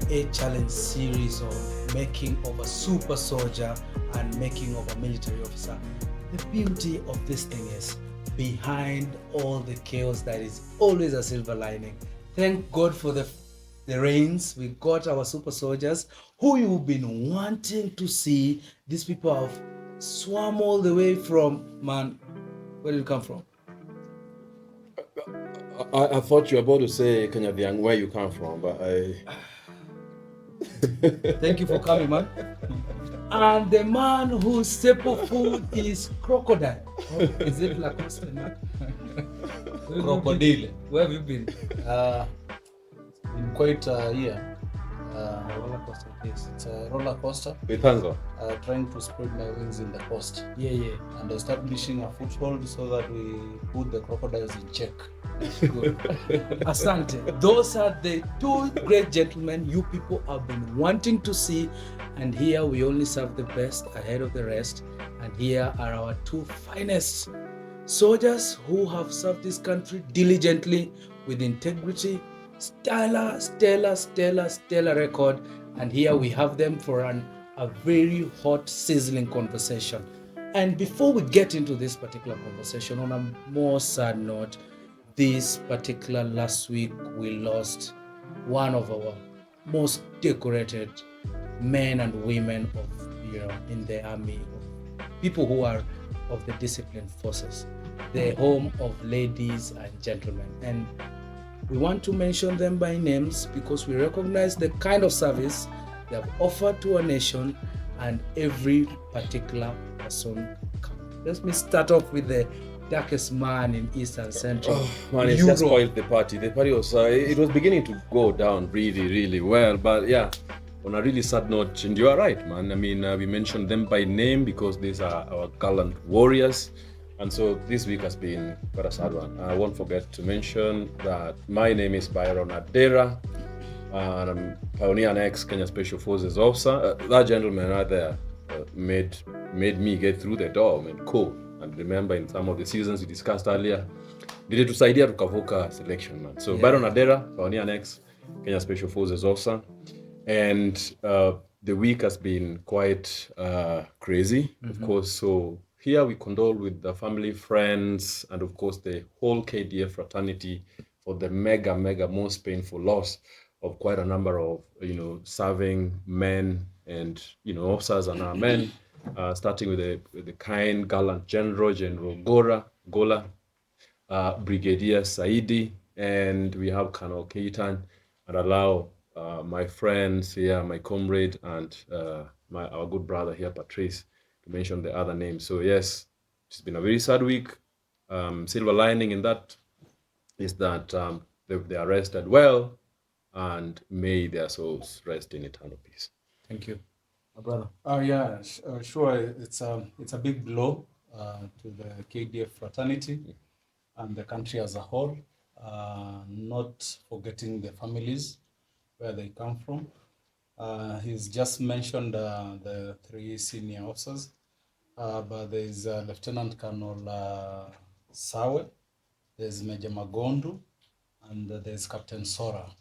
a challenge series of making of a super soldier and making of a military officer. The beauty of this thing is, behind all the chaos, there is always a silver lining. Thank God for the reins. We got our super soldiers who you've been wanting to see. These people have swam all the way from, man, where did you come from? I thought you were about to say 𝐡𝐞𝐬𝐭, where you come from, but I... Thank you for coming, man. And the man whose staple food is crocodile. Oh, is it Lacoste, man? Crocodile. Where have you been? Been quite a year. Roller coaster, yes. It's a roller coaster. With hunger. Trying to spread my wings in the coast. Yeah. And establishing a foothold so that we put the crocodiles in check. Good. Asante. Those are the two great gentlemen you people have been wanting to see, and here we only serve the best ahead of the rest. And here are our two finest soldiers who have served this country diligently with integrity, stellar record. And here we have them for a very hot, sizzling conversation. And before we get into this particular conversation, on a more sad note, this particular last week we lost one of our most decorated men and women of, in the army, people who are of the disciplined forces, the home of ladies and gentlemen. And we want to mention them by names because we recognize the kind of service they have offered to our nation, and every particular person counts. Let me start off with the darkest man in East and Central. Oh, man, it's just spoiled the party. The party was, it was beginning to go down really well, but yeah, on a really sad note, and you are right, man. I mean, we mentioned them by name because these are our gallant warriors. And so this week has been quite a sad one. I won't forget to mention that my name is Byron Adera, and I'm pioneer and ex-Kenya Special Forces officer. That gentleman right there made me get through the door. I mean, cool. And remember, in some of the seasons we discussed earlier, nilitusaidia tukavuka selection, man. So yeah. Byron Adera, pioneer and ex-Kenya Special Forces officer. And the week has been quite crazy, of course. So here we condole with the family, friends, and of course the whole KDF fraternity for the mega most painful loss of quite a number of, serving men and, officers and our men, starting with the kind, gallant General Gola, Brigadier Saidi, and we have Colonel Keaton, and allow my friends here, my comrade, and our good brother here, Patrice, to mention the other names. So yes, it's been a very sad week. Silver lining in that is that they are rested well, and may their souls rest in eternal peace. Thank you, my brother. Yeah, sure. It's a big blow to the KDF fraternity and the country as a whole. Not forgetting the families where they come from. He's just mentioned the three senior officers, but there's Lieutenant Colonel Sawe, there's Major Magondu, and there's Captain Sora.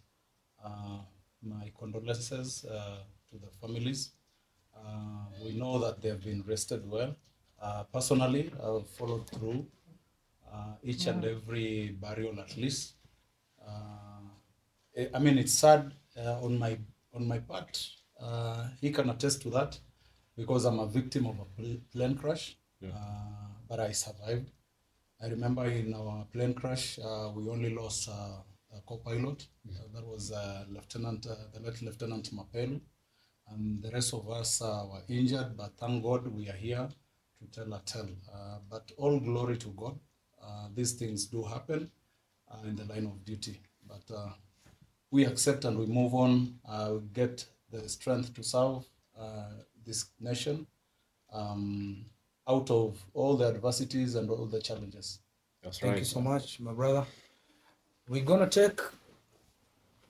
My condolences to the families. We know that they've been rested well. Personally, I've followed through each and every burial at least. I mean, it's sad on my part. He can attest to that because I'm a victim of a plane crash, but I survived. I remember in our plane crash, we only lost a co-pilot. That was the late Lieutenant Mapelu, and the rest of us were injured, but thank God we are here to tell a tale. But all glory to God. These things do happen in the line of duty, but we accept and we move on. We get the strength to serve this nation out of all the adversities and all the challenges. That's Thank right. you so much, my brother. We're gonna take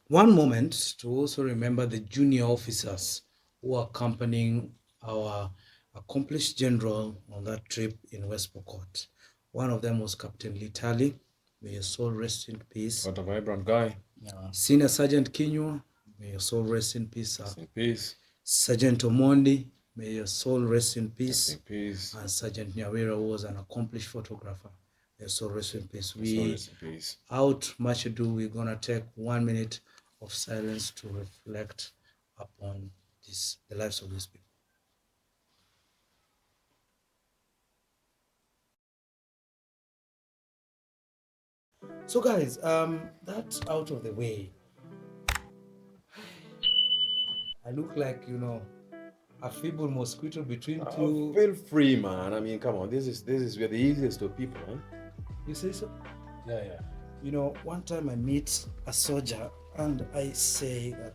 one moment to also remember the junior officers who are accompanying our accomplished general on that trip in West Pokot. One of them was Captain Litali. May his soul rest in peace. What a vibrant guy. Senior Sergeant Kinyua, May your soul rest in peace, sir. Rest in peace. Sergeant Omondi, may your soul rest in peace. Rest in peace. And Sergeant Nyawira was an accomplished photographer. May your soul rest in peace. Rest in peace. Without much ado, we're going to take 1 minute of silence to reflect upon the lives of these people. So guys, that's out of the way. I look like, a feeble mosquito between two. Feel free, man. I mean, come on. This is we're the easiest of people, right? You say so? Yeah. One time I meet a soldier and I say that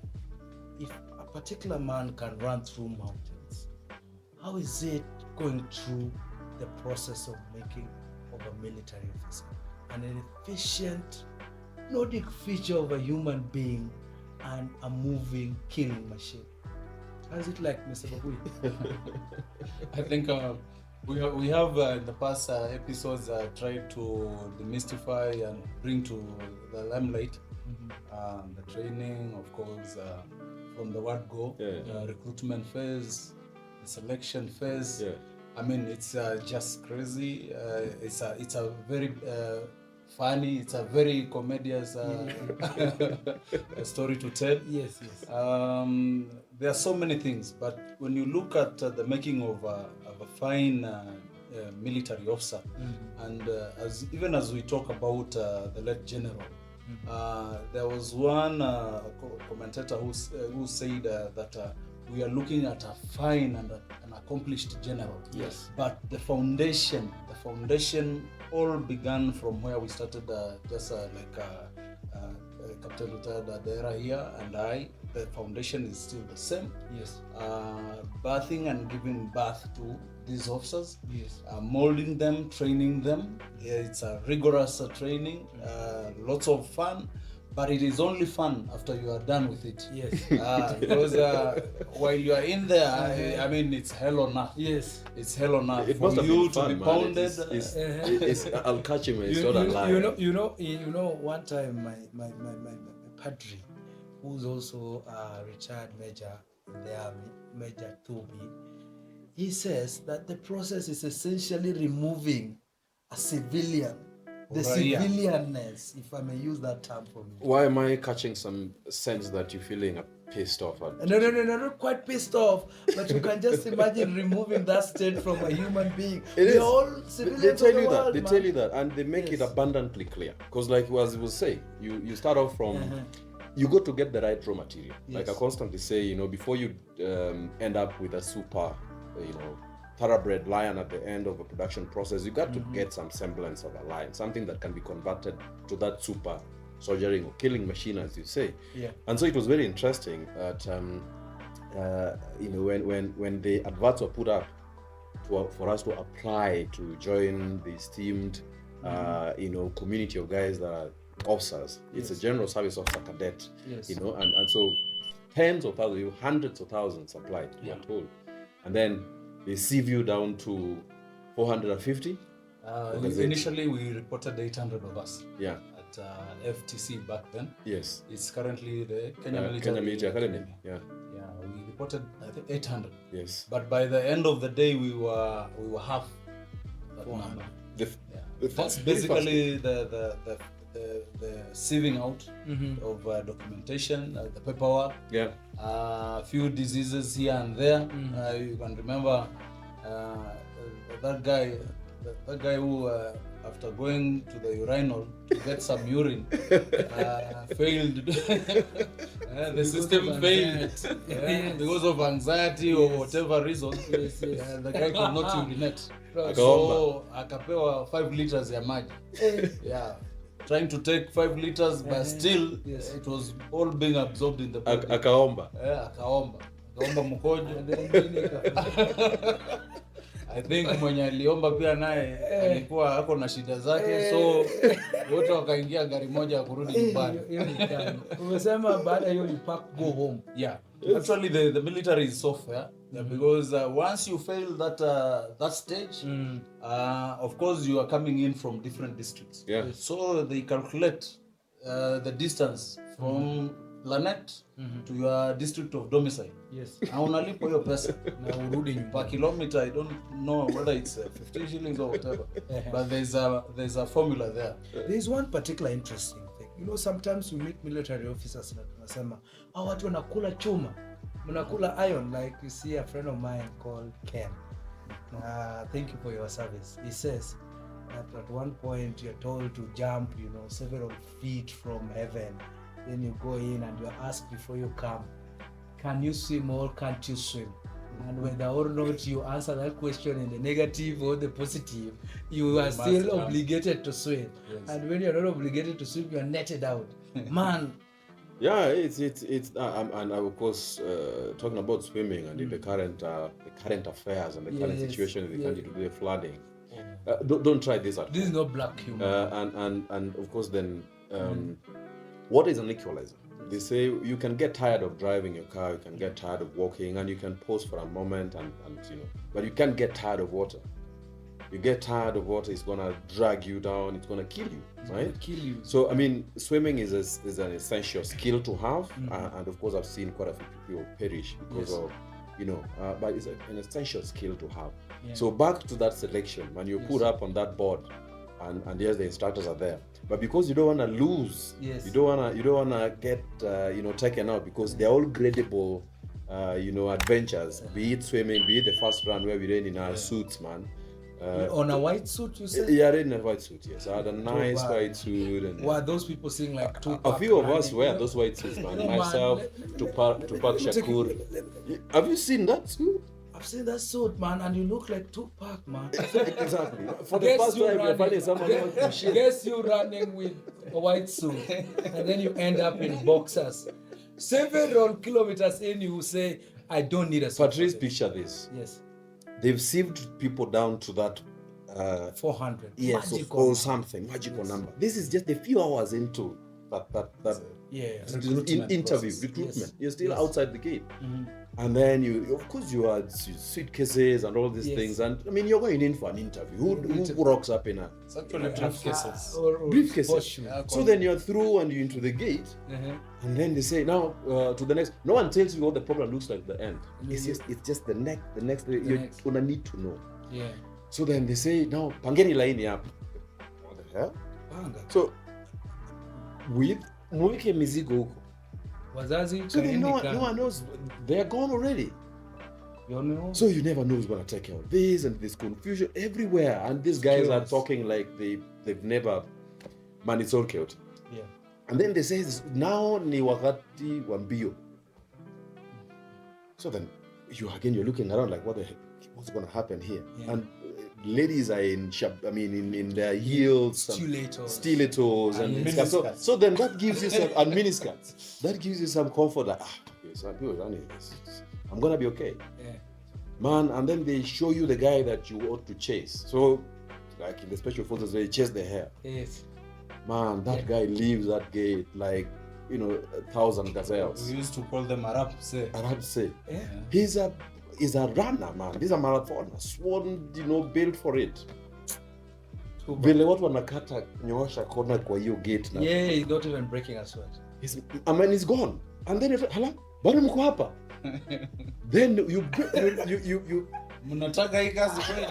if a particular man can run through mountains, how is it going through the process of making of a military officer? An efficient, Nordic feature of a human being and a moving killing machine. How is it like, Mr. Babuya? I think we have in the past episodes tried to demystify and bring to the limelight the training, of course, from the word go, recruitment phase, the selection phase. Yeah. I mean, it's just crazy. It's a very funny. It's a very comedious story to tell. Yes. There are so many things, but when you look at the making of a fine military officer, and even as we talk about the late general, there was one commentator who said that we are looking at a fine and an accomplished general. Yes. But the foundation all began from where we started, Captain retired Adera here and I. The foundation is still the same. Yes. Birthing and giving birth to these officers. Yes. Molding them, training them. It's a rigorous training, lots of fun. But it is only fun after you are done with it. Yes. Because while you are in there, I mean, it's hell on earth. Yes. It's hell on earth. It For must have you been fun, to be man. pounded. I'll catch him. It's not a lie. One time my padre, who's also a retired major in the army, Major Toby, he says that the process is essentially removing a civilian. The civilianness, if I may use that term for me. Why am I catching some sense that you're feeling pissed off at? No, not quite pissed off, but you can just imagine removing that state from a human being. It is. All They civilians tell of the you that. world, They man. tell you that, and they make it abundantly clear. Because, like as we will say, you start off from. You got to get the right raw material. Like I constantly say, before you end up with a super, thoroughbred lion at the end of a production process, you got to get some semblance of a lion, something that can be converted to that super soldiering or killing machine, as you say. Yeah. And so it was very interesting that when the adverts were put up for us to apply to join the esteemed community of guys that are officers. It's a general service officer cadet. Yes. And so tens of thousands, hundreds of thousands applied, we are told. And then they sieve you down to 450. Initially, we reported 800 of us. Yeah. At FTC back then. Yes. It's currently the Kenya Military Academy. Yeah. Yeah, we reported I think 800. Yes. But by the end of the day, we were half that 400. number. That's basically the sieving out of documentation, the paperwork. Yeah. A few diseases here and there. You can remember that guy who, after going to the urinal to get some urine, failed. The system failed because of anxiety or whatever reason. The guy could not urinate. So akapewa 5 liters ya maji. Yeah. Trying to take 5 liters, but still it was all being absorbed in the body. Akaomba. Akaomba mkojo. I think mwenye aliomba pia naye alikuwa ako na shida zake, so wote wakaingia gari moja ya kurudi nyumbani. Umesema baada hiyo you pack go home. Yeah. Actually the military is so fair because once you fail that stage, of course you are coming in from different districts. Yeah. So they calculate the distance from Lanet to your district of domicile. Yes. Na unalipo hiyo pesa. Na urudi Per nyumbani. kilometer, I don't know whether it's 15 shillings or whatever. But there's a formula there. There is one particular interesting thing. You know, sometimes we meet military officers na tunasema, watu wanakula chuma. Mnakula iron, like you see a friend of mine called Ken. Thank you for your service. He says that at one point you're told to jump, several feet from heaven. Then you go in and you're asked before you come, can you swim or can't you swim? And whether or not you answer that question in the negative or the positive, you are still obligated to swim. Yes. And when you're not obligated to swim, you're netted out. Man. Yeah, it's and of course talking about swimming and the current affairs and the current situation in the country to do the flooding. Don't try this at home. This is not black humor. And of course then what is an equalizer? They say you can get tired of driving your car, you can get tired of walking, and you can pause for a moment and but you can't get tired of water. You get tired of water, it's gonna drag you down, it's gonna kill you, right? It's gonna kill you. So I mean, swimming is an essential skill to have, and of course I've seen quite a few people perish because of but it's an essential skill to have. Yeah. So back to that selection, when you put up on that board, and yes, the instructors are there, but because you don't want to lose, you don't want to get taken out, because they're all gradable adventures, be it swimming, be it the first run where we ran in our suits, man. On a white suit, you said? Yeah, I in a white suit, yes. I had a nice white suit. And were those people seeing like a few of us wear those white suits, man. Myself, Tupac Shakur. Have you seen that suit? I've seen that suit, man, and you look like Tupac, man. Exactly. For the first time, you're finding someone else to shit. Guess you running with a white suit, and then you end up in boxers. Several kilometers in, you say, I don't need a suit. Patrice, picture this. Yes. They've sieved people down to that 400. Yes, or something magical number. This is just a few hours into that interview, recruitment. Yes. You're still outside the gate, and then you had suitcases and all these things, and I mean you're going in for an interview. Who rocks up in a? It's actually briefcases. Briefcases. So then you're through and you're into the gate, and then they say now to the next. No one tells you what the problem looks like at the end. It's just the next. You're gonna need to know. Yeah. So then they say now pangeni line up. What the hell? So with mweke mizigo huko. Wazazi, so no one knows, they're gone already. So you never know who's gonna take care of this, and there's confusion everywhere, and these guys are talking like they've never, man, it's all chaotic. Yeah. And then they say now ni wakati wa mbio. So then you're looking around like what's gonna happen here? Yeah. And ladies are in their heels, stilettos and miniskirts. So then that gives you some and miniskirts. That gives you some comfort that I'm gonna be okay. Yeah. Man, and then they show you the guy that you ought to chase. So like in the special forces, they chase the hair. Yes. Man, that guy leaves that gate like 1,000 gazelles. We used to call them Arabse. Yeah. He's a runner, man. He's a marathoner, sworn, built for it. Vile watu wanakata nyoosha kona kwa hiyo gate na. Yeah, he's not even breaking a sweat. He's gone. And then hala, bado mko hapa. Then you mnataka hii kazi kweli?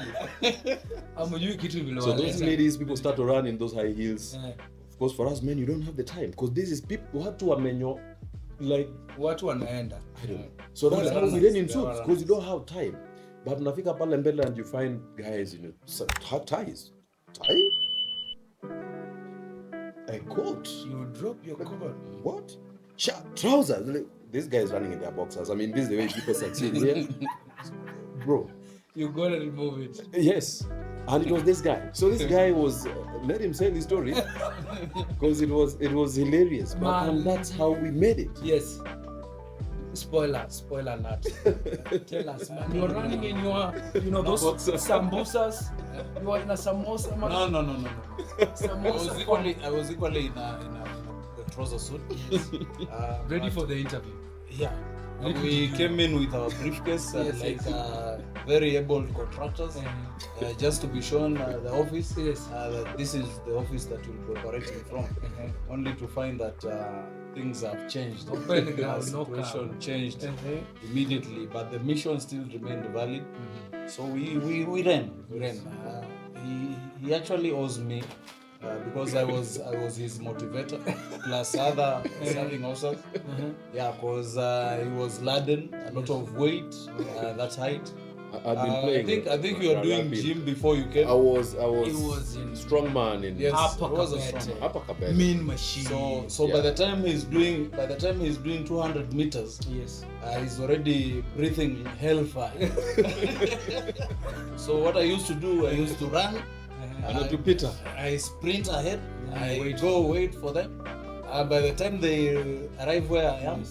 Amujui kitu vile. So those ladies, people start to run in those high heels. Yeah. Of course, for us men, you don't have the time, because this is people watu wamenyo. Like watu wanaenda. I don't know. So that's how we learn in suits, because you don't have time. But unafika pale mbele and you find guys have ties. Tie? A coat. You drop your coat. What? Trousers. Like, this guy is running in their boxers. I mean, this is the way people succeed here. Bro. You gotta remove it. Yes. And it was this guy. So this guy was, let him tell the story, because it was hilarious. And that's how we made it. Yes. Spoiler alert. Tell us, man. You're running in your, those sambusas. You are in a samosa. Man. No. Samosa. I was equally in a trouser suit. Ready for the interview. Yeah. We came in with our briefcase and very able contractors, just to be shown the office. Yes. That this is the office that you'll be operating from. Only to find that things have changed. The situation changed immediately, but the mission still remained valid. So we ran. He actually owes me. Because I was his motivator, plus other serving officers. Yeah, because he was laden, a lot of weight, that height. I've been playing. I think you were doing gym before you came. I was in strong man in Upper 𝐴𝐵𝐵. mean machine. So by the time he's doing 200 meters, Yes. He's already breathing hellfire. So what I used to do, I used to run. To Peter. I sprint ahead. I wait for them. By the time they arrive where I am,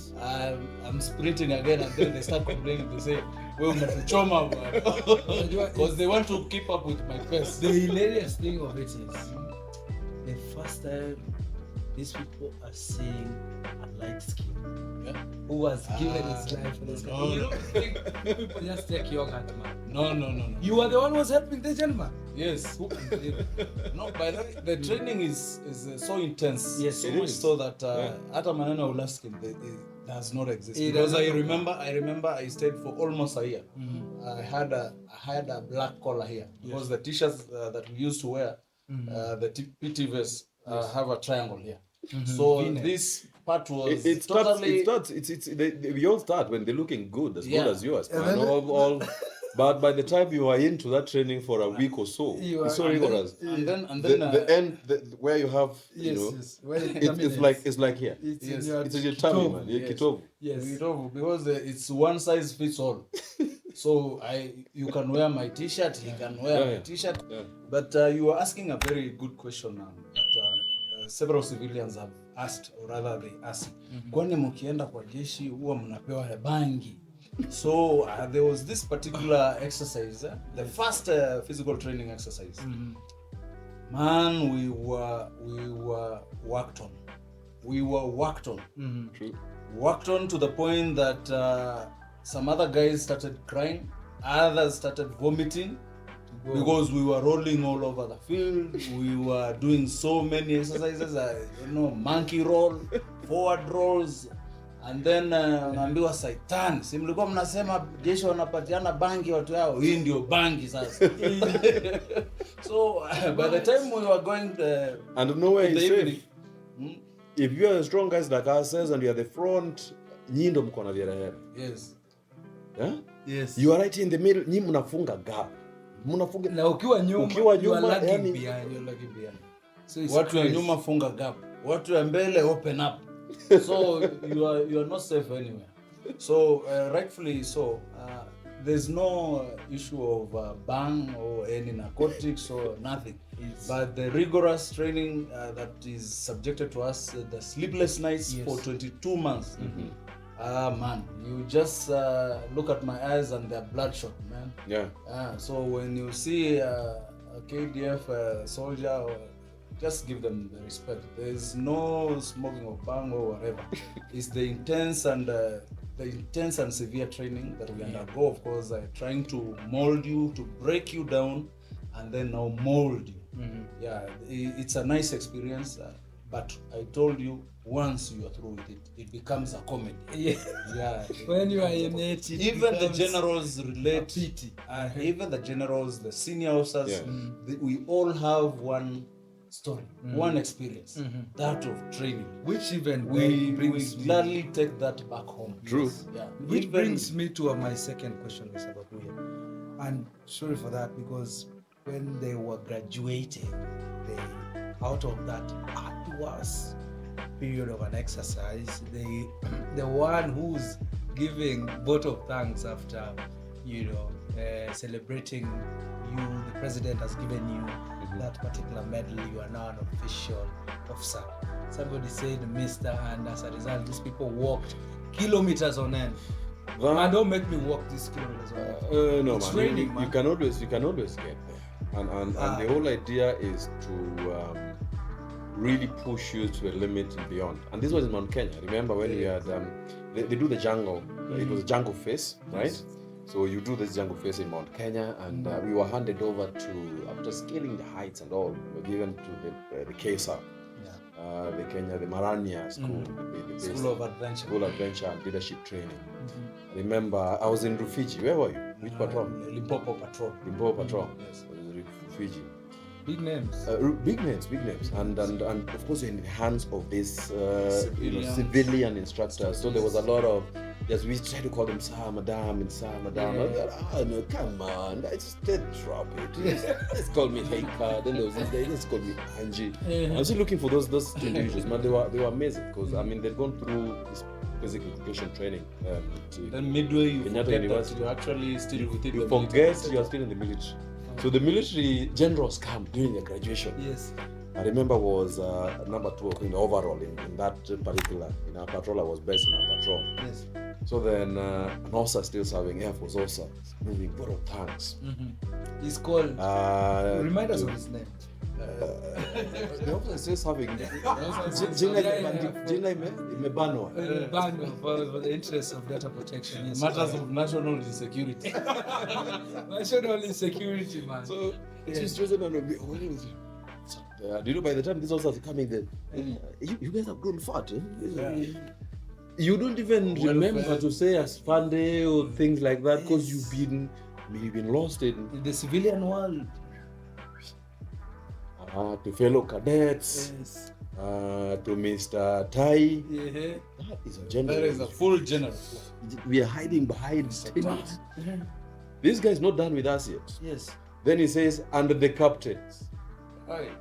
I'm sprinting again, and then they start complaining. They say, "Well, choma," because they want to keep up with my pace. The hilarious thing of it is, the first time these people are seeing a light skin who has given his life for this country. You don't think people just take young at man. No. You are the one who was helping the gentleman. Yes. Who can believe it? No, by the way, the training is so intense. Yes, so it much is. so that hata maneno ulaskin does not exist. Because I remember I stayed for almost a year. I had a black collar here because the t-shirts that we used to wear, the PT vests have a triangle here. So this part was we all start when they're looking good as yours, man. But by the time you are into that training for a week or so, it's so rigorous. And then the end where you have Yes. it's like here. It's in your tummy, man. 𝐾𝐽𝐻. Yes. Because it's one size fits all. So you can wear my t-shirt, he can wear my t-shirt. Yeah. But you were asking a very good question that several civilians have asked, or rather they asked, kwani mkienda kwa jeshi huwa mnapewa bangi? So there was this particular exercise, the first physical training exercise. Man, we were worked on. True. Worked on to the point that some other guys started crying, others started vomiting. Because we were rolling all over the field, we were doing so many exercises, monkey roll, forward rolls, and then unaambiwa saitan, si mlikuwa mnasema jeshi wanapatiana bangi watu yao, hii ndio bangi sasa. So by the time we were going and nowhere is safe. If you are the strong guys like ourselves and you are the front, nyinyi ndo mko na vierehera. Yes. Yeah? Yes. You are right in the middle, nyinyi mnafunga gap. Na ukiwa nyuma yani so watu wa nyuma funga gap, watu wa mbele open up. So you are not safe anywhere. So rightfully so, there's no issue of bang or any narcotics or nothing. But the rigorous training that is subjected to us, the sleepless nights for 22 months. Man, you just look at my eyes and they're bloodshot, man. Yeah. So when you see a KDF soldier, just give them the respect. There's no smoking of bang or whatever. It's the intense and severe training that we undergo, of course, trying to mold you, to break you down, and then now mold you. Yeah, it's a nice experience, but I told you, once you are through with it, it becomes a comedy. Yeah. When you are in it, even the generals relate. Even the generals, the senior officers, we all have one story, one experience, that of training. Which even we gladly take that back home. True. Yeah. Which brings me to my second question, Mr. Babuya. And sorry for that, because when they were graduating, out of that arduous period of an exercise, the one who's giving vote of thanks after celebrating you, the president has given you that particular medal, you are now an official officer. Somebody said Mr. and as a result these people walked kilometers on end. Man, don't make me walk these kilometers on end. No, it's man. raining, man. You can always get there. And the whole idea is to really push you to a limit and beyond. And this was in Mount Kenya. Remember when we had they do the jungle. It was a jungle phase, right? So you do this jungle phase in Mount Kenya, and we were handed over to, after scaling the heights and all, we were given to the KESA, the Marania School, the School of Adventure. School of Adventure and Leadership Training. I remember I was in Rufiji. Where were you? Which patrol? Limpopo Patrol. Limpopo Patrol. Yes. I was in Rufiji. Big names. Big names, and of course in the hands of these civilian instructors. So there was a lot of, yes, we try to call them sir, madam, and sir, madam. No, come on, let's drop it. Let's call me Heika. Then there was this guy, let's call me Angie. I was still looking for those individuals, man. They were amazing because I mean they'd gone through this basic education training. Then midway you Kenyatta forget University. that you're actually still within You the forget military. you are still in the military. So the military generals come during their graduation. Yes. I remember was number 2 in the overall in that particular, in our patrol. I was based in our patrol. Yes. So then an officer still serving, Air Force officer, moving lot of tanks. He's called. Remind us of his name. The officer is still serving. Jina imebanwa. For the interest of data protection. Yes. Matters of national security. National security, man. So she's chosen and what is it? Do you know by the time these officers are coming there, you guys have grown fat. You don't even remember to say Asfande or things like that because you've been lost in the civilian world. To fellow cadets, Yes. to Mr. Tai. That is a general. There is a full general. We are hiding behind statements. This guy is not done with us yet. Yes. Then he says, and the captains, Right.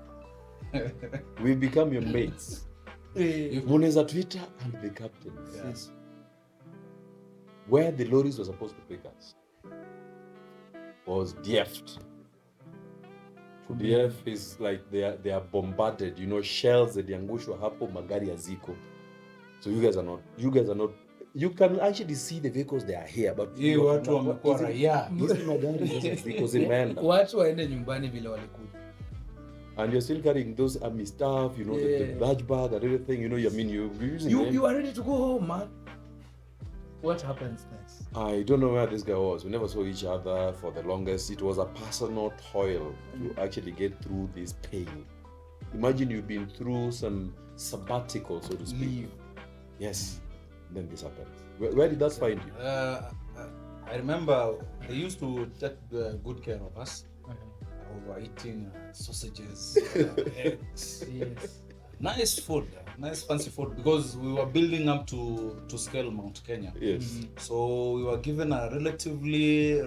we become your mates. Muneza Twitter and the captains. Yes. Where the lorries were supposed to pick us was DF'd. DF is like they are bombarded, shells ziliangushwa hapo, magari haziko. So you guys are not, you can actually see the vehicles they are here, but watu wamekuwa raia. hizi magari sasa ziko zimeenda. Watu waende nyumbani vile walikuja. And you're still carrying those army stuff, the badge bag and everything, You are ready to go home, man. What happens next? I don't know where this guy was. We never saw each other for the longest. It was a personal toil to actually get through this pain. Imagine you've been through some sabbatical, so to speak. Leave. Yes. Then this happens. Where did that find you? I remember they used to take good care of us. Over eating sausages, eggs. Yes. Nice food, nice fancy food, because we were building up to scale Mount Kenya. Yes. So we were given a relatively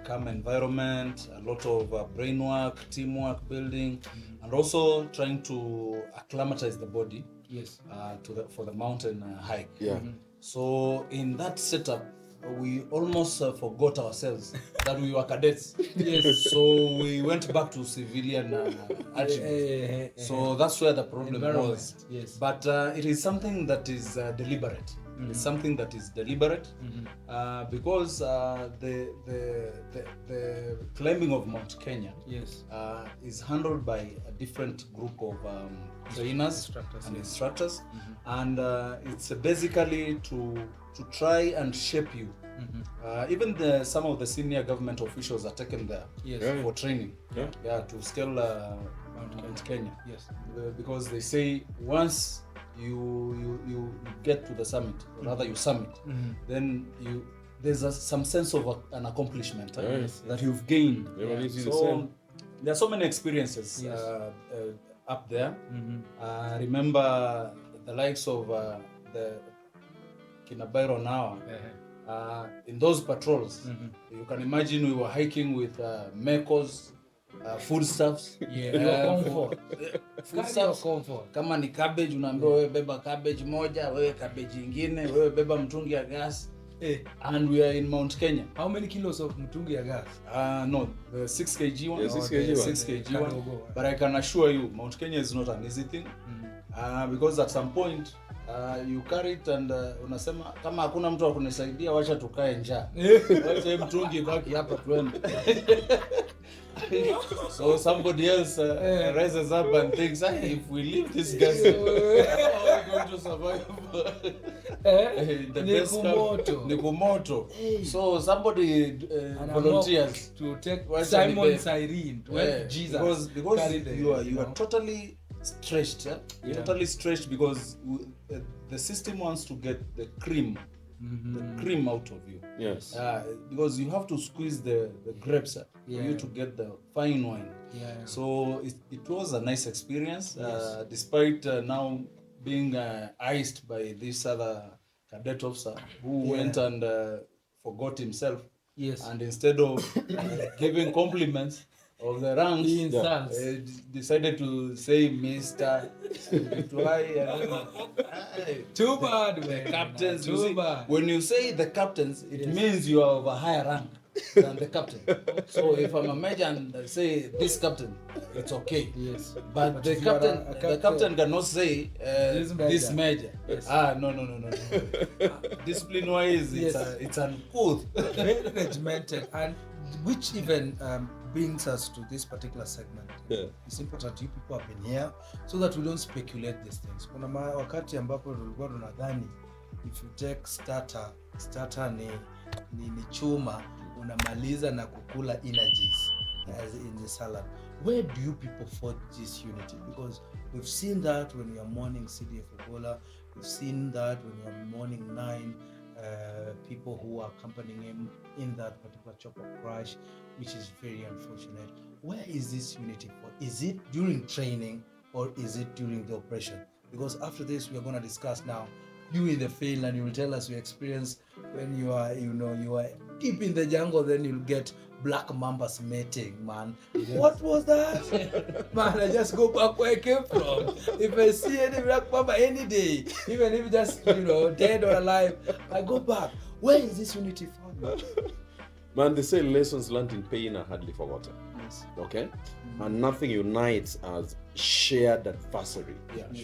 calm environment, a lot of brain work, teamwork building, and also trying to acclimatize the body. Yes. For the mountain hike. Yeah. So in that setup, we almost forgot ourselves that we were cadets. Yes. So we went back to civilian attributes. So that's where the problem was. Yes. But it is something that is deliberate. It's something that is deliberate because the climbing of Mount Kenya is handled by a different group of trainers and instructors, and it's basically to try and shape you. Even some of the senior government officials are taken there for training. To scale Mount Kenya. Yes. Because they say once you get to the summit, or rather you summit, then there's some sense of an accomplishment that you've gained. So there are so many experiences up there. Remember the likes of the Byron now. In those patrols, you can imagine we were hiking with mekos, foodstuffs. Foodstuffs. Kama ni cabbage, unaambiwa wewe beba cabbage moja, wewe cabbage ingine, wewe beba mtungi ya gas. And we are in Mount Kenya. How many kilos of mtungi ya gas? No, the 6 kg one. 6 kg one. But I can assure you, Mount Kenya is not an easy thing. Because at some point, you carry it and unasema kama hakuna mtu wa kunisaidia, wacha tukae njaa. Wacha mtungi baki hapa tuende. So somebody else rises up and thinks, if we leave this gas, how are we going to survive? The best camp, Nikumoto. So somebody volunteers to take Once Simon a day. Cyrene to help Jesus because carry the, you are totally stretched. You're totally stretched because the system wants to get the cream out of you. Yes. Because you have to squeeze the grapes for you to get the fine wine. So it was a nice experience, despite now being iced by this other cadet officer who went and forgot himself. And instead of giving compliments of the ranks, decided to say Mr. Too bad, The man. captains. Too You see, bad. when you say the captains, it means you are of a higher rank than the captain. So if I'm a major and I say this captain, it's okay. But the if you are captain, the captain cannot say this major. No. Discipline wise, it's uncouth. Very regimented, and which even brings us to this particular segment. It's important you people have been here so that we don't speculate these things. Kuna wakati ambapo tulikuwa tunadhani if you take starter ni chuma unamaliza na kukula energies as in the salad. Where do you people forge this unity? Because we've seen that when we are mourning CDF Ebola, we've seen that when we are mourning 9 people who are accompanying him in that particular chopper crash, which is very unfortunate. Where is this unity for? Is it during training or is it during the operation? Because after this, we are going to discuss now. You in the field, and you will tell us your experience when you are deep in the jungle. Then you'll get black mambas mating, man. What was that? Man, I just go back where I came from. If I see any black mamba any day, even if just dead or alive, I go back. Where is this unity found? Man, they say lessons learned in pain are hardly forgotten. Okay? And nothing unites as shared adversary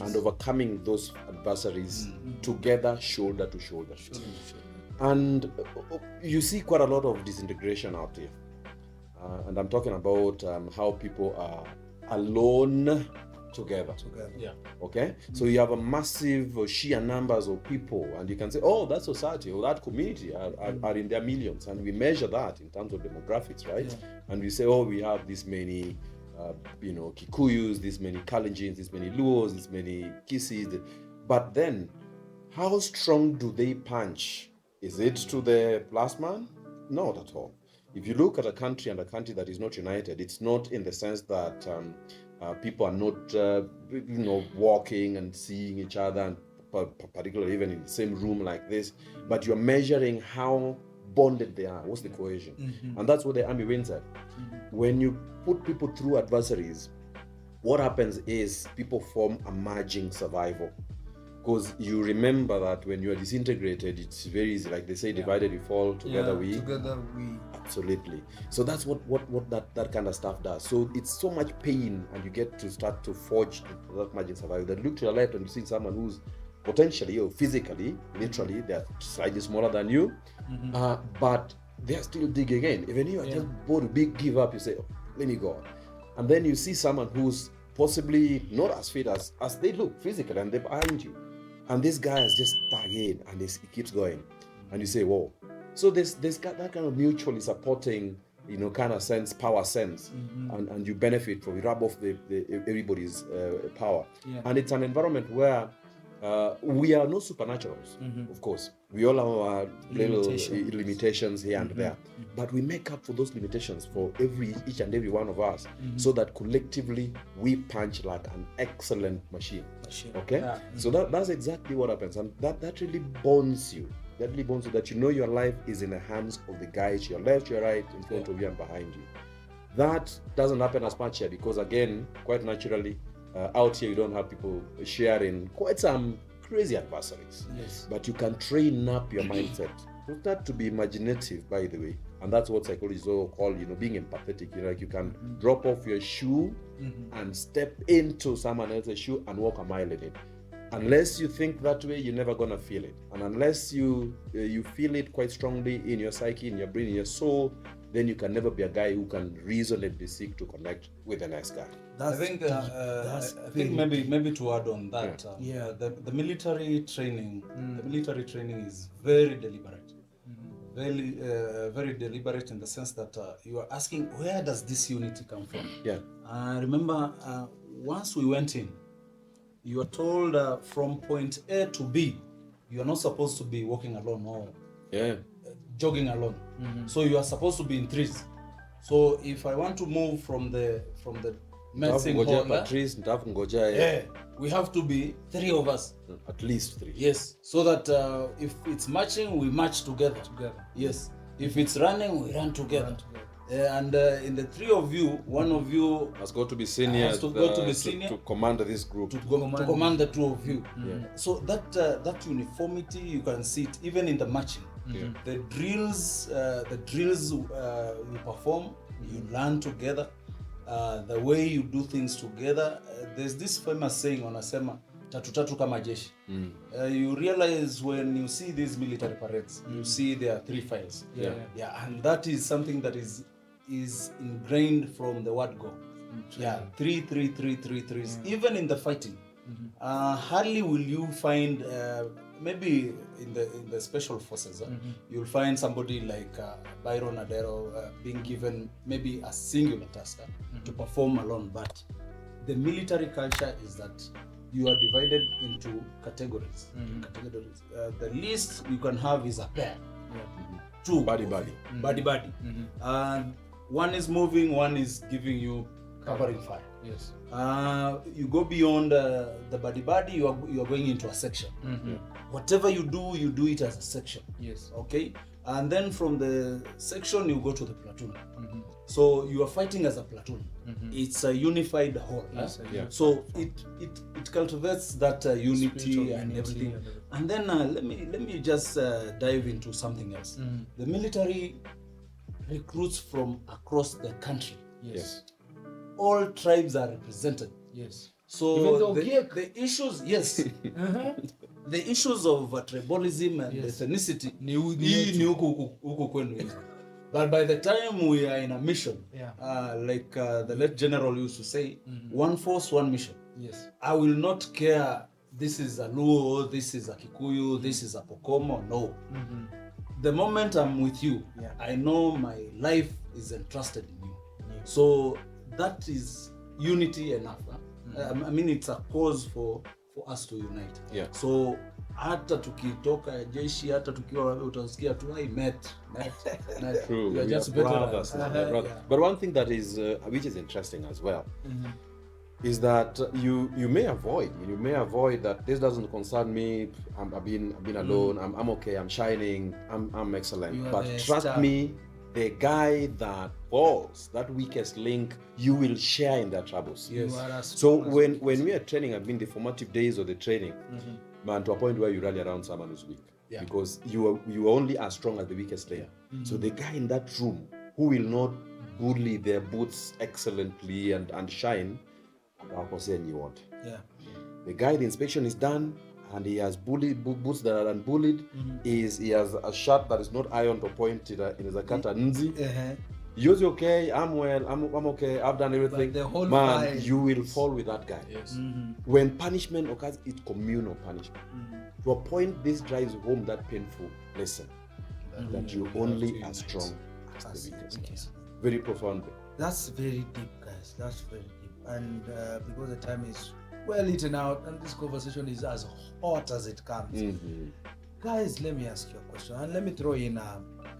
and overcoming those adversaries together, shoulder to shoulder. And you see quite a lot of disintegration out there. And I'm talking about how people are alone together. Okay? So you have a massive sheer numbers of people, and you can say, oh, that society or that community are in their millions, and we measure that in terms of demographics, right? And we say, oh, we have this many Kikuyus, this many Kalenjins, this many Luos, this many Kisis. But then, how strong do they punch? Is it to the last man? Not at all. If you look at a country that is not united, it's not in the sense that people are not walking and seeing each other, and particularly even in the same room like this, but you're measuring how bonded they are. What's the cohesion? And that's what the army wins at. When you put people through adversaries, what happens is people form a merging survival. Because you remember that when you are disintegrated, it's very easy. Like they say, divided we fall, together we. Absolutely. So that's what that kind of stuff does. So it's so much pain, and you get to start to forge that margin survival. That look to your left and you see someone who's potentially or physically, literally, they're slightly smaller than you, but they're still digging in. Even if you are just bored, big give up, you say, oh, let me go on. And then you see someone who's possibly not as fit as they look physically, and they're behind you. And this guy has just dug in, and he keeps going. And you say, whoa. So there's that kind of mutually supporting, kind of sense, power sense, and you benefit from, you rub off everybody's power. And it's an environment where we are no supernaturals, of course. We all have our little limitations here and there, but we make up for those limitations for each and every one of us, so that collectively we punch like an excellent machine. Okay? So that's exactly what happens, and that really bonds you. That really bonds you, that your life is in the hands of the guys, your left, your right, in front of you and behind you. That doesn't happen as much here because, again, quite naturally, out here you don't have people sharing quite some crazy adversaries. But you can train up your mindset. Not that to be imaginative, by the way, and that's what psychologists all call, being empathetic. Like you can drop off your shoe and step into someone else's shoe and walk a mile in it. Unless you think that way, you're never gonna feel it. And unless you feel it quite strongly in your psyche, in your brain, in your soul, then you can never be a guy who can reasonably seek to connect with the next guy. I think maybe to add on that, the military training, is very deliberate, very deliberate in the sense that you are asking, where does this unity come from? Yeah. Remember, once we went in, you are told from point A to B, you are not supposed to be walking alone or jogging alone. So you are supposed to be in threes. So if I want to move from the medicine hall, Patrice, we have to be 3 of us. At least 3. Yes, so that if it's marching, we march together. Yes, if it's running, we run together. And in the 3 of you, one of you has got to be senior. To command this group. To command the 2 of you. So that uniformity, you can see it even in the marching. The drills you perform, you learn together. The way you do things together. There's this famous saying on Asema, tatu tatu kama jeshi. You realize when you see these military parades, you see there are 3 files. And that is something that is ingrained from the word go. 3, 3, 3, 3, 3. Even in the fighting, hardly will you find maybe in the special forces, you'll find somebody like Byron, Adera being given maybe a singular task to perform alone. But the military culture is that you are divided into categories. The least you can have is a pair. 2 buddy. And one is moving, one is giving you covering fire. Yes. You go beyond the buddy, you are going into a section. Whatever you do it as a section. Yes. Okay. And then from the section you go to the platoon. So you are fighting as a platoon. It's a unified whole. So it cultivates that unity and everything. And then let me just dive into something else. The military recruits from across the country. Yes. All tribes are represented. Yes. So the issues, the issues of tribalism and ethnicity, but by the time we are in a mission, like the late general used to say, 1 force, 1 mission. Yes. I will not care, this is a Luo, this is a Kikuyu, this is a Pokomo, no. The moment I'm with you, I know my life is entrusted in you. So that is unity enough. I mean, it's a cause for us to unite. So hata tukitoka jeshi, hata tukiwa utasikia tu met. True. We are just brothers. But one thing that is which is interesting as well is that you may avoid that this doesn't concern me. I've been alone. I'm okay. I'm shining. I'm excellent. But trust me, the guy that falls, that weakest link, you will share in their troubles. Yes. So when we are training, I've been the formative days of the training, man, to a point where you rally around someone who's weak, because you are only as strong as the weakest link. So the guy in that room who will not bully their boots excellently and shine, the guy, the inspection is done, and he has boots that are unbullied. He has a shirt that is not ironed or pointed in his 𝐴𝐻𝐻𝐿. You're okay, I'm well, I'm okay, I've done everything. Man, you will fall with that guy. Yes. When punishment occurs, it's communal punishment. To a point, this drives home that painful lesson that you only are strong as the weakest. Very profound. That's very deep, guys. That's very deep. And because the time is well eaten out and this conversation is as hot as it comes. Guys, let me ask you a question, and let me throw in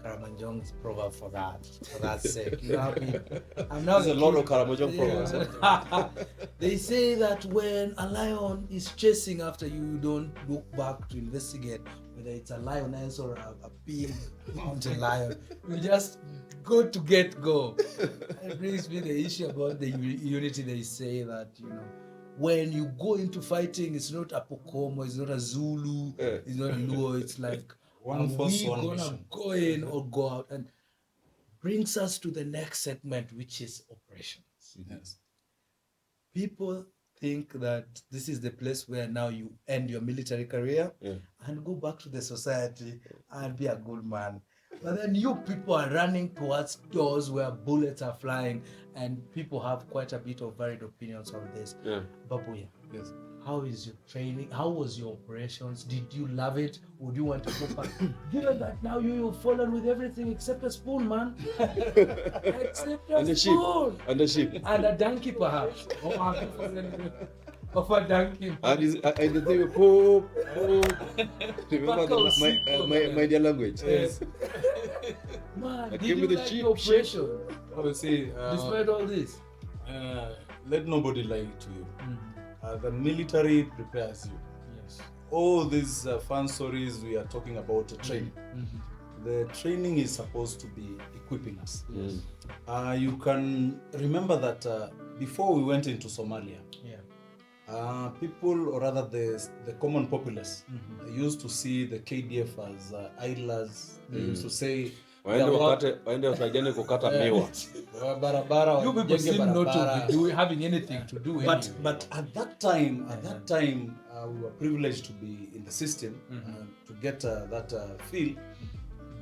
𝐿𝐻𝐿𝐻𝐿 proverb for that sake. You know what I mean? There's a lot of 𝐿𝐻𝐿𝐻𝐿 proverbs. They say that when a lion is chasing after you, don't look back to investigate whether it's a lioness or a big mountain lion. You just go. It brings me the issue about the unity. They say that, you know, when you go into fighting, it's not a Pokomo, it's not a Zulu, it's not a Luo, it's like, one force, one gonna mission. go in or go out? And brings us to the next segment, which is operations. Yes. People think that this is the place where now you end your military career and go back to the society and be a good man. But then you people are running towards doors where bullets are flying, and people have quite a bit of varied opinions on this. Yeah. Babuya, Yes. how is your training? How was your operations? Did you love it? Would you want to go back? Given that now you've fallen with everything except a spoon, man. Except a And the sheep. spoon. And the sheep. And a donkey, perhaps. Of a donkey. And the thing, poop, poop. Remember my dear language. Yes. Man, I did came you with the like sheep, the operation? I would say, Despite all this? let nobody lie to you. The military prepares you. Yes. All these fun stories we are talking about training. The training is supposed to be equipping us. Yes. You can remember that before we went into Somalia, Yeah. people, or rather the common populace, used to see the KDF as idlers. They used to say, Waende wasaidiane kukata miwa. barabara, You people wajenge seem not to barabara. be having anything to do. But at that time, we were privileged to be in the system to get that feel.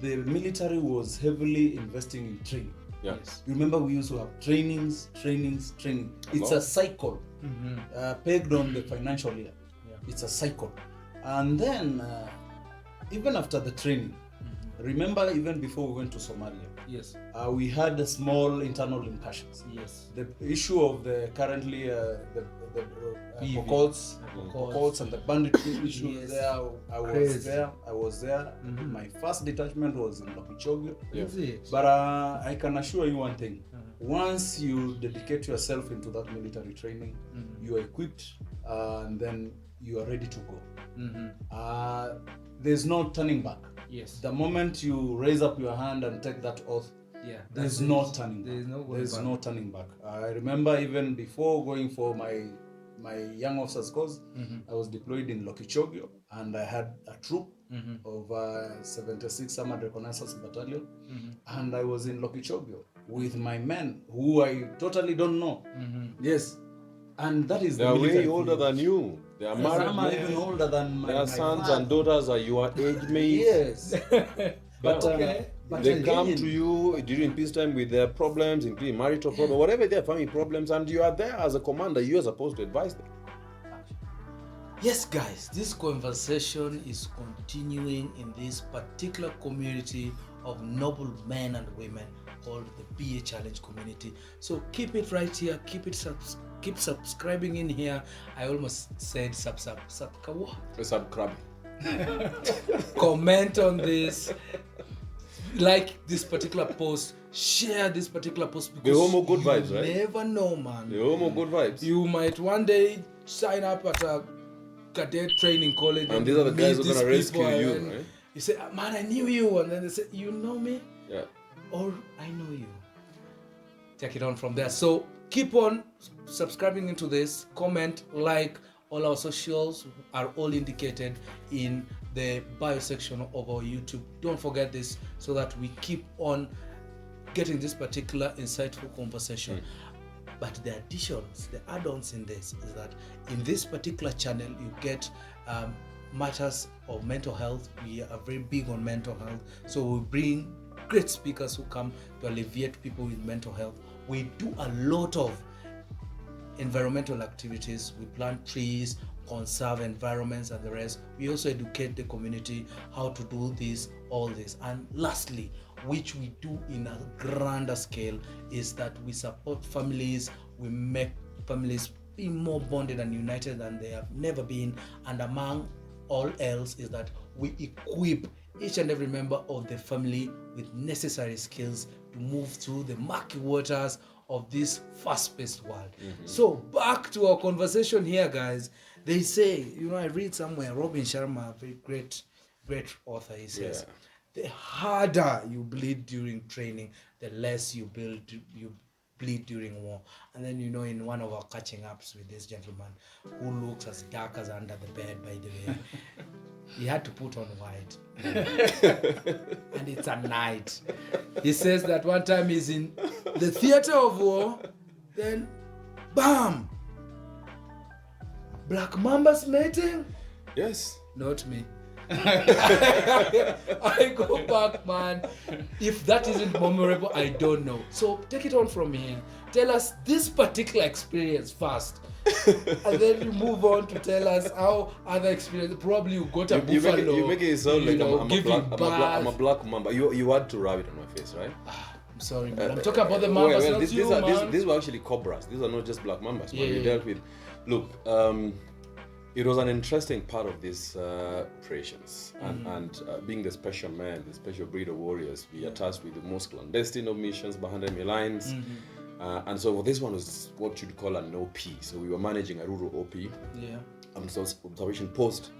The military was heavily investing in training. Yeah. Yes. You remember we used to have trainings. It's Wow. a cycle pegged on the financial year. Yeah. It's a cycle. And then, even after the training, remember even before we went to Somalia, Yes. we had a small internal incursions. Yes. The issue of the currently the PV. Cocots and the banditry issues Yes. there. Crazy. I was there. My first detachment was in 𝐿okichogio. Yeah. Is it? But I can assure you one thing. Once you dedicate yourself into that military training, you are equipped and then you are ready to go. There's no turning back. Yes. The moment you raise up your hand and take that oath, Yeah. there's that's no it. turning back. There's no going There's back. no turning back. I remember even before going for my young officers course, I was deployed in 𝐿okichogio, and I had a troop of 76 Armoured Reconnaissance Battalion, and I was in 𝐿okichogio with my men who I totally don't know. Yes, and that is They the are military way older feeling. than you. They are married Some are even men. older than my Their sons father. and daughters are your age mates. Yes, but Okay. but They again, come to you during peacetime with their problems, including marital problems, whatever their family problems, and you are there as a commander. You are supposed to advise them. Yes, guys, this conversation is continuing in this particular community of noble men and women called the BA Challenge community. So keep it right here. Keep subscribing in here. I almost said subscribe. Comment on this. Like this particular post. Share this particular post because 𝐻𝐿 good vibes, you right? never know, man. 𝐻𝐿 good vibes. You might one day sign up at a cadet training college, And these are the meet guys who are these gonna rescue people, you, and right? You say, man, I knew you, and then they say, you know me, Yeah. or I know you. Take it on from there. So keep on subscribing into this. Comment, like. All our socials are all indicated in the bio section of our YouTube. Don't forget this so that we keep on getting this particular insightful conversation. But the additions, the add-ons in this is that in this particular channel you get matters of mental health. We are very big on mental health, so we bring great speakers who come to alleviate people with mental health. We do a lot of environmental activities. We plant trees, conserve environments, and the rest. We also educate the community how to do this, all this. And lastly, which we do in a grander scale, is that we support families. We make families be more bonded and united than they have never been. And among all else is that we equip each and every member of the family with necessary skills to move through the murky waters of this fast-paced world. So back to our conversation here, guys. They say, I read somewhere, Robin Sharma, a very great author, he says, the harder you bleed during training, the less you bleed during war. And then, in one of our catching ups with this gentleman who looks as dark as under the bed, by the way, he had to put on white. And it's a night. He says that one time he's in the theater of war, then bam! Black Mamba's mating? Yes. Not me. I go back, man. If that isn't memorable, I don't know. So take it on from here. Tell us this particular experience first. And then you move on to tell us how other experience. Probably you got a buffalo. You make it sound like I'm a black mamba. You had to rub it on my face, right? I'm sorry, man. I'm talking about the mambas, not these were actually cobras. These are not just black mambas. Yeah, We dealt with. Look, it was an interesting part of these operations, and being the special man, the special breed of warriors, we are tasked with the most clandestine of missions behind enemy lines. And so this one was what you'd call an OP. So we were managing a rural OP, observation post.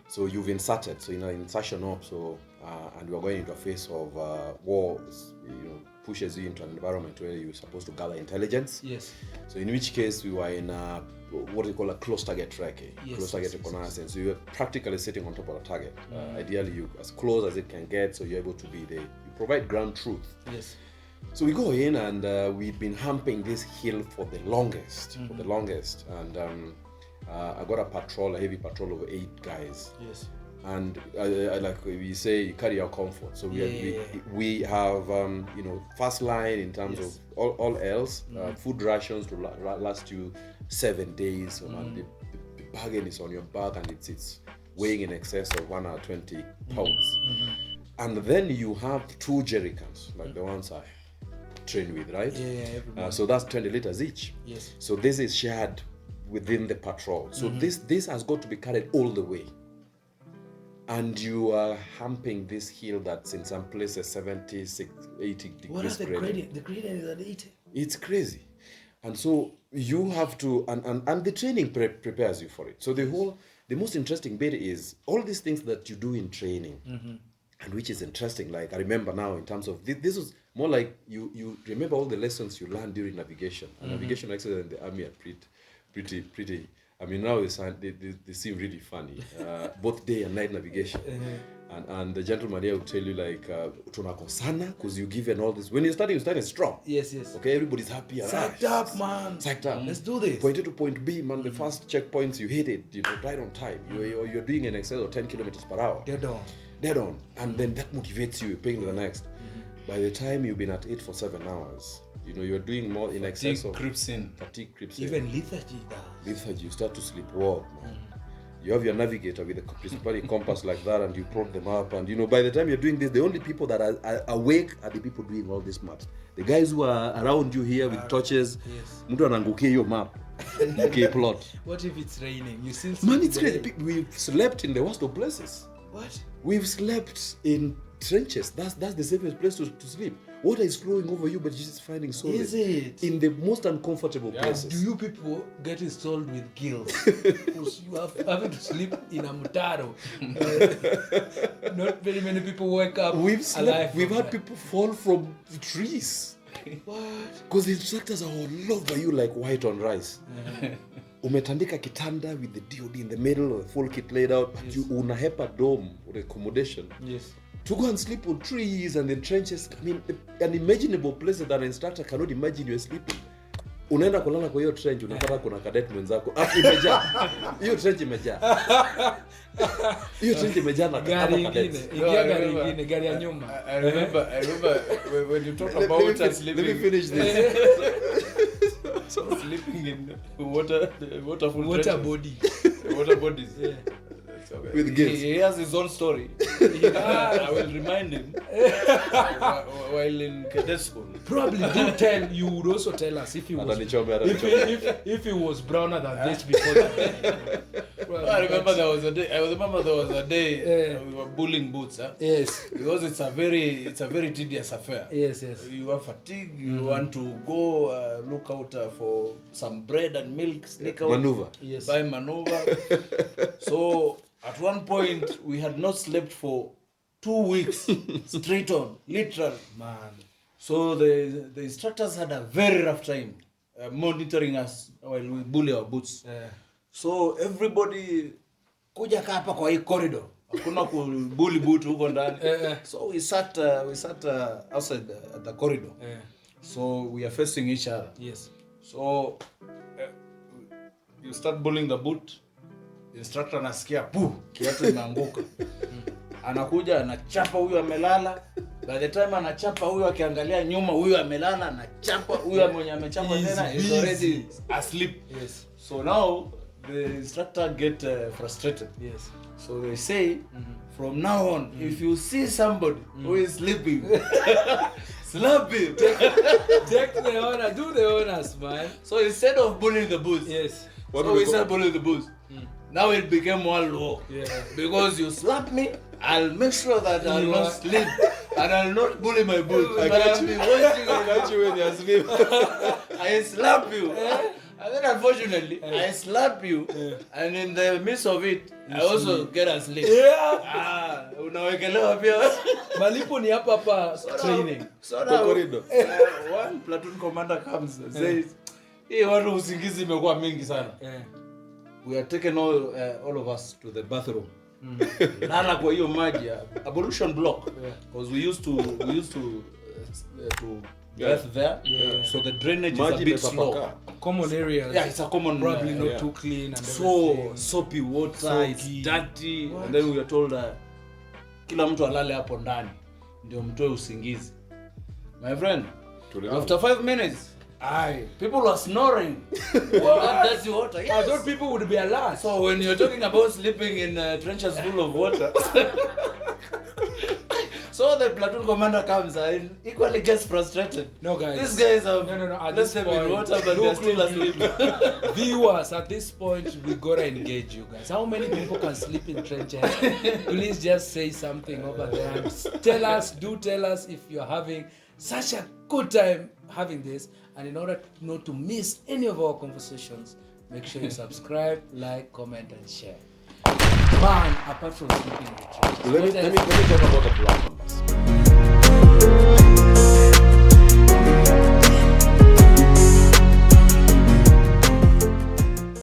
So you've inserted, so in an insertion up, so and we are going into a phase of war. Pushes you into an environment where you're supposed to gather intelligence. Yes. So in which case we were in what we call a close target tracking, close target reconnaissance. So you're practically sitting on top of a target. Ideally, you as close as it can get, so you're able to be there. You provide ground truth. Yes. So we go in and we've been humping this hill for the longest, and I got a heavy patrol of 8 guys. Yes. And like we say, 𝐤𝐻𝐫𝐿𝐻. So we have first line in terms of all else, food rations to last you 7 days. And the bargain is on your back, and it's weighing in excess of 120 pounds. And then you have 2 jerrycans, like the ones I train with, right? So that's 20 liters each. Yes. So this is shared within the patrol. So this has got to be carried all the way. And you are humping this hill that's in some places 76, 80 degrees. What are the gradient? The gradient is at 80. It's crazy. And so you have to, and the training prepares you for it. So the most interesting bit is all these things that you do in training, and which is interesting. Like I remember now in terms of, this was more like you remember all the lessons you learned during navigation. And navigation exercises in the army are pretty. I mean, now they seem really funny, both day and night navigation. And the gentleman here will tell you like, tunakosana, because you given all this. When you're starting strong. Yes. Okay, everybody's happy. Psyched up, man. Psyched up. Let's do this. Point A to point B, man. The first checkpoints, you hit it, right on time. You're doing in excess of 10 kilometers per hour. Dead on. And then that motivates you, paying to the next. By the time you've been at it for 7 hours, you're doing more in excess of... Fatigue creeps in. Even lethargy does. Lethargy, you start to sleepwalk, man. You have your navigator with a principally compass like that, and you prod them up, and by the time you're doing this, the only people that are awake are the people doing all this maps. The guys who are around you here with torches, mtu anangukia your map. Okay, plot. What if it's raining? You still sleep? Man, it's crazy. We've slept in the worst of places. What? We've slept in trenches. That's the safest place to sleep. Water is flowing over you, but you're just finding solid. Is it? In the most uncomfortable places. Do you people get installed with guilt? Because you have having to sleep in a mutaro. Not very many people wake up alive. We've had people fall from trees. What? Because the instructors are all over you like white on rice. Umetandika kitanda with the DOD in the middle, or the full kit laid out, but you unahepa dome or accommodation. Yes. To go and sleep on trees and in trenches. I mean, unimaginable places that an instructor cannot imagine you're sleeping. Unaenda kulala kwa hiyo trench, unapata kuna cadet mwenzako. Imejaa. Hiyo trench imejaa. Hiyo trench imejaa na gari ingine. Ingia gari ingine, gari ya nyuma. I remember when you talk about sleeping. Let me finish this. Sleeping in water body. Water bodies. Yeah. With gills. He has his own story. I will remind him while in cadet school. Probably you would also tell us if he was if he was browner than this before that. I remember there was a day we were bullying boots. Yes. Because it's a very tedious affair. Yes. You are fatigued. You want to go look out for some bread and milk. Sneak out. Maneuver. Yes. By maneuver. So at one point we had not slept for 2 weeks straight on, literally. Man. So the instructors had a very rough time monitoring us while we bully our boots. So everybody kuja kaa hapa kwa hii corridor. Hakuna kubully boot huko ndani. So we sat outside the corridor. So we are facing each other. Yes. So you start bullying the boot. The instructor anasikia kiatu imeanguka. anakuja anachapa huyu amelala. By the time anachapa huyu akiangalia nyuma huyu amelala, anachapa huyu mwenye amechapa tena is already asleep. Yes. So now the instructor get frustrated. Yes. So they say, from now on, if you see somebody who is sleeping, slap him. Take the honor, do the honors, man. So instead of bullying the bulls, Yes. so we started bullying the bulls. Now it became one law. Yeah. Because you slap me, I'll make sure that I'll not sleep and I'll not bully my bull. I got you. I got you when you're asleep. I slap you. And then unfortunately, I slap you, and in the midst of it, I also get asleep. Yeah. Unawekelea pia. Malipo ni hapa training. So now, one platoon commander comes and says, "Hii watu usingizi imekuwa mingi sana. We are taking all of us to the bathroom. Lala kwa hiyo maji ya ablution block, because we used to bath there. So the drainage is a bit slow. Common areas. Yeah, it's a common. Probably not too clean and so everything. soapy water, it's dirty. What? And then we were told kila mtu alale hapo ndani ndio mtoe usingizi. My friend, after 5 minutes, people are snoring. That's water. Yes. I thought people would be alert. So when you're talking about sleeping in trenches full of water, so the platoon commander comes and equally gets frustrated. No, guys. These guys are no. At let's this them in point, water, but they're still asleep. Viewers, at this point, we gotta engage you guys. How many people can sleep in trenches? Please just say something over there. Do tell us if you're having such a good time having this. And in order not to miss any of our conversations, make sure you subscribe, like, comment, and share. Man, apart from sleeping in the trenches, let me talk about the black numbers.